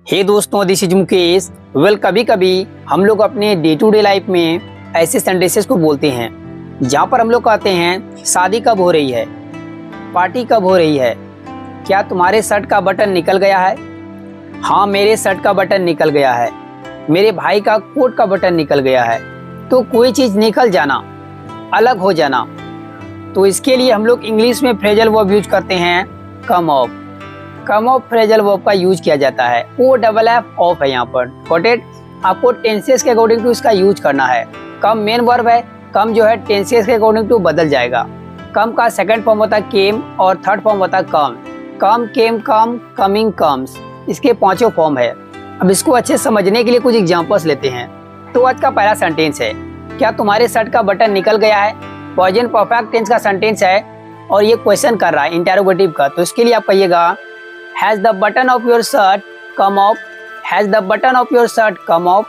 हे दोस्तों, this is Mukesh. कभी कभी हम लोग अपने डे टू डे लाइफ में ऐसे सेंटेंसेस को बोलते हैं जहाँ पर हम लोग कहते हैं शादी कब हो रही है, पार्टी कब हो रही है, क्या तुम्हारे शर्ट का बटन निकल गया है। हाँ, मेरे शर्ट का बटन निकल गया है, मेरे भाई का कोट का बटन निकल गया है। तो कोई चीज़ निकल जाना, अलग हो जाना, तो इसके लिए हम लोग इंग्लिश में फ्रेजल वर्ब यूज करते हैं come off. Come off phrasal verb का यूज किया जाता है। OFF ऑफ है यहाँ पर। Got it? आपको टेंसेस के अकॉर्डिंग टू इसका यूज करना है। कम मेन वर्ब है, कम जो है टेंसेस के अकॉर्डिंग टू बदल जाएगा। कम का सेकंड फॉर्म होता है केम और थर्ड फॉर्म होता है कम। कम, केम, कम, कमिंग, कम्स, इसके पांचों फॉर्म है। अब इसको अच्छे समझने के लिए कुछ एग्जांपल्स लेते हैं। तो आज का पहला सेंटेंस है, क्या तुम्हारे शर्ट का बटन निकल गया है। प्रेजेंट परफेक्ट टेंस का सेंटेंस है और ये क्वेश्चन कर रहा है, इंटरोगेटिव का। तो इसके लिए आप कहिएगा Has the button of your shirt come off? Has the button of your shirt come off?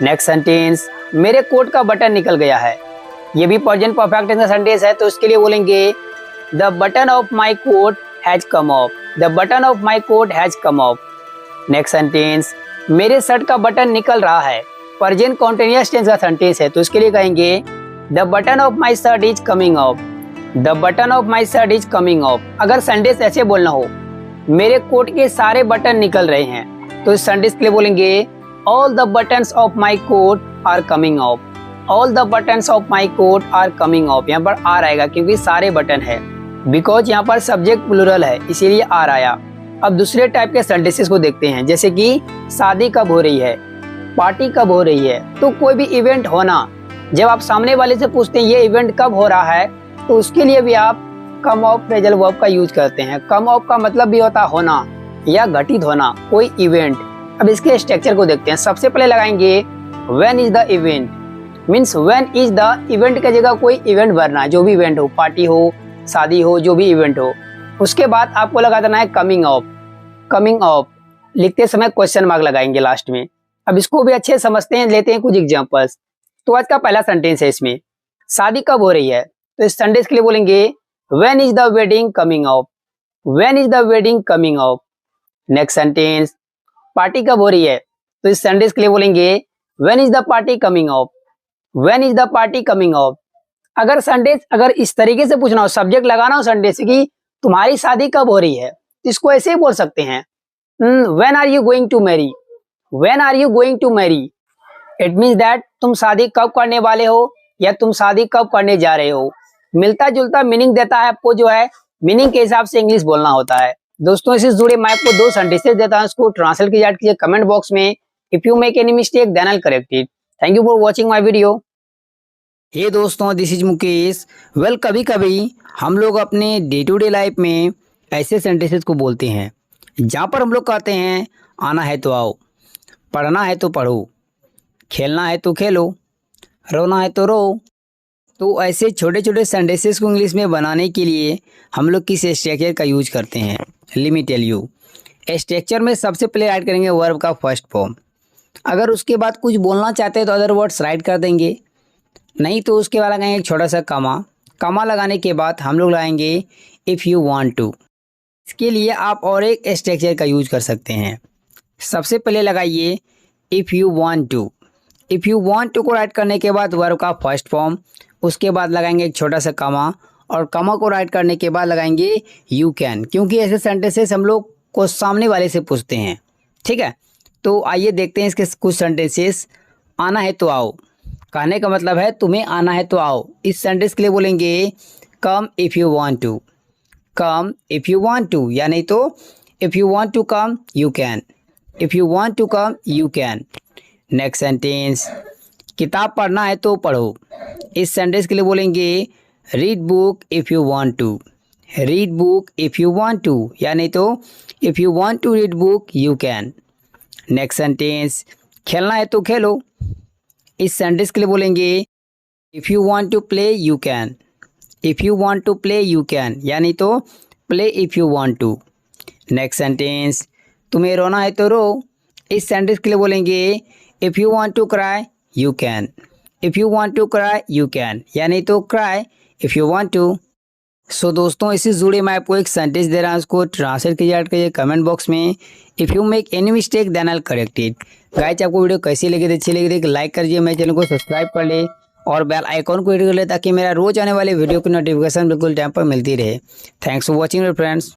Next sentence, मेरे कोट का बटन निकल गया है। ये भी प्रेजेंट परफेक्ट टेंस का सेंटेंस है, तो इसके लिए बोलेंगे The button of my coat has come off. The button of my coat has come off. Next sentence, मेरे शर्ट का बटन निकल रहा है। प्रेजेंट कॉन्टिन्यूअस टेंस का सेंटेंस है, तो इसके लिए कहेंगे The button of my shirt is coming off. The button of my shirt is coming off. अगर सेंटेंस ऐसे बोलना हो, मेरे कोट के सारे बटन निकल रहे हैं, तो इस सेंटेंस के लिए बोलेंगे All the buttons of my coat are coming off. All the buttons of my coat are coming off. यहाँ पर आर आएगा क्योंकि सारे बटन है, बिकॉज यहाँ पर सब्जेक्ट प्लूरल है, इसीलिए आर आया। अब दूसरे टाइप के सेंटेंसेस को देखते हैं, जैसे कि शादी कब हो रही है, पार्टी कब हो रही है। तो कोई भी इवेंट होना, जब आप सामने वाले से पूछते हैं ये इवेंट कब हो रहा है, तो उसके लिए भी आप कम ऑफ फ्रेजल वर्ब का यूज करते हैं। कम ऑफ का मतलब भी होता है होना या घटित होना, कोई इवेंट। अब इसके स्ट्रक्चर को देखते हैं। सबसे पहले लगाएंगे when is the event, means when is the event की जगह कोई इवेंट भरना है, जो भी इवेंट हो, पार्टी हो, शादी हो, जो भी इवेंट हो। उसके बाद आपको लगा देना है कमिंग ऑफ। कमिंग ऑफ लिखते समय क्वेश्चन मार्क लगाएंगे लास्ट में। अब इसको भी अच्छे समझते हैं, लेते हैं कुछ एग्जाम्पल्स। तो आज का पहला सेंटेंस है, इसमें शादी कब हो रही है, तो इस सेंटेंस के लिए बोलेंगे When is the wedding coming off? When is the wedding coming off? Next sentence, party कब हो रही है, तो इस सेंटेंस के लिए बोलेंगे When is the party coming off? When is the party coming off? अगर सेंटेंस अगर इस तरीके से पूछना हो, सब्जेक्ट लगाना हो सेंटेंस की, तुम्हारी शादी कब हो रही है, तो इसको ऐसे ही बोल सकते हैं When are you going to marry? When are you going to marry? It means that तुम शादी कब करने वाले हो या तुम शादी कब करने जा रहे हो। मिलता जुलता मीनिंग देता है आपको, जो है मीनिंग के हिसाब से इंग्लिश बोलना होता है। दोस्तों, इससे जुड़े मैं आपको दो सेंटेंसेस देता हूं, उसको ट्रांसलेट कीजिए कमेंट बॉक्स में। If you make any mistake then I will correct it. Thank you for watching my video. Hey दोस्तों, दिस इज मुकेश। कभी कभी हम लोग अपने डे टू डे लाइफ में ऐसे सेंटेंसेस को बोलते हैं जहाँ पर हम लोग कहते हैं आना है तो आओ, पढ़ना है तो पढ़ो, खेलना है तो खेलो, रोना है तो रो। तो ऐसे छोटे छोटे सेंटेंसेस को इंग्लिश में बनाने के लिए हम लोग किस स्ट्रक्चर का यूज करते हैं, let me tell you. Structure में सबसे पहले ऐड करेंगे वर्ब का फर्स्ट फॉर्म। अगर उसके बाद कुछ बोलना चाहते हैं तो अदर वर्ड्स राइट कर देंगे, नहीं तो उसके बाद लगाएंगे एक छोटा सा कमा। कमा लगाने के बाद हम लोग लगाएंगे इफ़ यू वांट टू। इसके लिए आप और एक स्ट्रक्चर का यूज कर सकते हैं। सबसे पहले लगाइए if you want to. If you want to को राइट करने के बाद वर्ब का फर्स्ट फॉर्म, उसके बाद लगाएंगे एक छोटा सा कमा, और कमा को राइट करने के बाद लगाएंगे यू कैन, क्योंकि ऐसे सेंटेंसेस हम लोग को सामने वाले से पूछते हैं। ठीक है, तो आइए देखते हैं इसके कुछ सेंटेंसेस। आना है तो आओ, कहने का मतलब है तुम्हें आना है तो आओ। इस सेंटेंस के लिए बोलेंगे come if you want to. Come if you want to, या नहीं तो if you want to come you can. If you want to come you can. Next sentence, किताब पढ़ना है तो पढ़ो। इस सेंटेंस के लिए बोलेंगे read book if you want to. Read book if you want to, या नहीं तो if you want to read book you can. Next sentence, खेलना है तो खेलो। इस सेंटेंस के लिए बोलेंगे if you want to play you can. If you want to play you can, या नहीं तो play if you want to. Next sentence, तुम्हें रोना है तो रो। इस सेंटेंस के लिए बोलेंगे if you want to cry you can. If you want to cry you can, या नहीं तो cry if you want to. So दोस्तों, इससे जुड़े मैं आपको एक सेंटेंस दे रहा हूँ, उसको ट्रांसलेट कीजिए कमेंट बॉक्स में। If you make any mistake then I correct it. Guys आपको वीडियो कैसी लगी, अच्छी लगी तो लाइक कर दीजिए, मेरे चैनल को सब्सक्राइब कर ले और बेल आइकॉन को हिट कर ले ताकि मेरा रोज आने वाले वीडियो की नोटिफिकेशन बिल्कुल टाइम पर मिलती रहे। Thanks for watching friends.